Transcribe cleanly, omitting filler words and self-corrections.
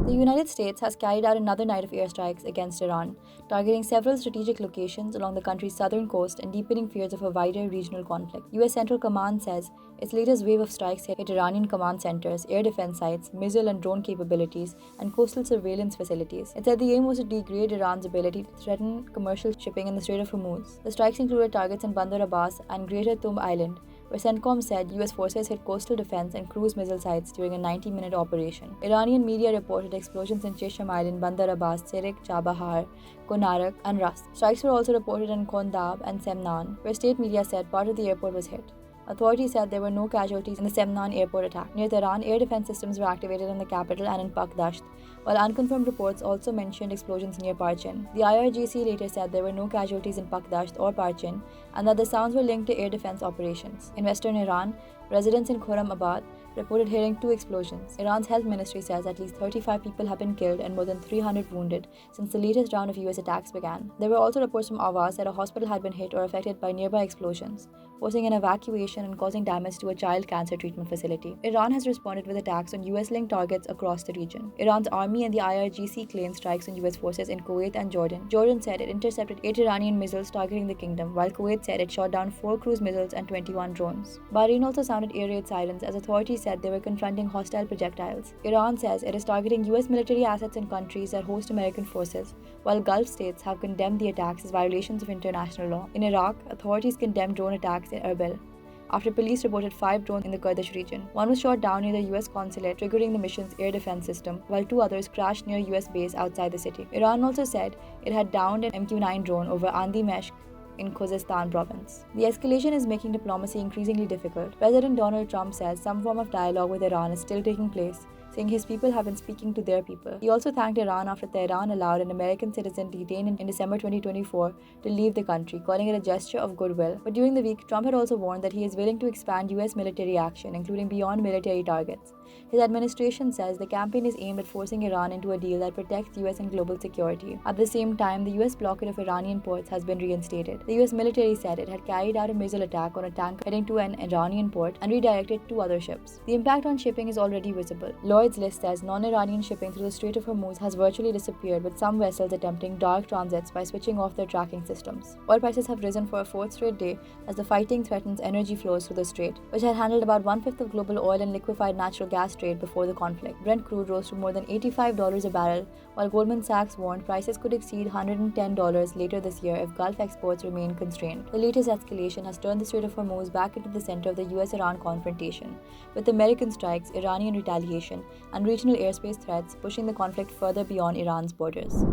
The United States has carried out another night of airstrikes against Iran, targeting several strategic locations along the country's southern coast and deepening fears of a wider regional conflict. US Central Command says its latest wave of strikes hit Iranian command centers, air defense sites, missile and drone capabilities, and coastal surveillance facilities. It said the aim was to degrade Iran's ability to threaten commercial shipping in the Strait of Hormuz. The strikes included targets in Bandar Abbas and Greater Thumb Island, where CENTCOM said US forces hit coastal defense and cruise missile sites during a 90-minute operation. Iranian media reported explosions in Chesham Island, Bandar Abbas, Sirik, Chabahar, Konarak, and Ras. Strikes were also reported in Kondab and Semnan, where state media said part of the airport was hit. Authorities said there were no casualties in the Semnan airport attack. Near Tehran, air defense systems were activated in the capital and in Pakdasht, while unconfirmed reports also mentioned explosions near Parchin. The IRGC later said there were no casualties in Pakdasht or Parchin and that the sounds were linked to air defense operations. In western Iran, residents in Khurramabad reported hearing 2 explosions. Iran's health ministry says at least 35 people have been killed and more than 300 wounded since the latest round of US attacks began. There were also reports from Avaz that a hospital had been hit or affected by nearby explosions, forcing an evacuation and causing damage to a child cancer treatment facility. Iran has responded with attacks on US-linked targets across the region. Iran's army and the IRGC claimed strikes on US forces in Kuwait and Jordan. Jordan said it intercepted 8 Iranian missiles targeting the kingdom, while Kuwait said it shot down 4 cruise missiles and 21 drones. Bahrain also sounded air raid sirens as authorities said they were confronting hostile projectiles. Iran says it is targeting US military assets in countries that host American forces, while Gulf states have condemned the attacks as violations of international law. In Iraq, authorities condemned drone attacks in Erbil after police reported 5 drones in the Kurdish region. One was shot down near the US consulate, triggering the mission's air defense system, while 2 others crashed near US base outside the city. Iran also said it had downed an MQ-9 drone over Andi Meshk in Khuzestan province. The escalation is making diplomacy increasingly difficult. President Donald Trump says some form of dialogue with Iran is still taking place, saying his people have been speaking to their people. He also thanked Iran after Tehran allowed an American citizen detained in December 2024 to leave the country, calling it a gesture of goodwill. But during the week, Trump had also warned that he is willing to expand US military action, including beyond military targets. His administration says the campaign is aimed at forcing Iran into a deal that protects US and global security. At the same time, the US blockade of Iranian ports has been reinstated. The US military said it had carried out a missile attack on a tanker heading to an Iranian port and redirected 2 other ships. The impact on shipping is already visible. Lloyd's List says non-Iranian shipping through the Strait of Hormuz has virtually disappeared, with some vessels attempting dark transits by switching off their tracking systems. Oil prices have risen for a 4th straight day as the fighting threatens energy flows through the strait, which had handled about 1/5 of global oil and liquefied natural gas trade before the conflict. Brent crude rose to more than $85 a barrel, while Goldman Sachs warned prices could exceed $110 later this year if Gulf exports remain constrained. The latest escalation has turned the Strait of Hormuz back into the center of the US-Iran confrontation, with American strikes, Iranian retaliation, and regional airspace threats pushing the conflict further beyond Iran's borders.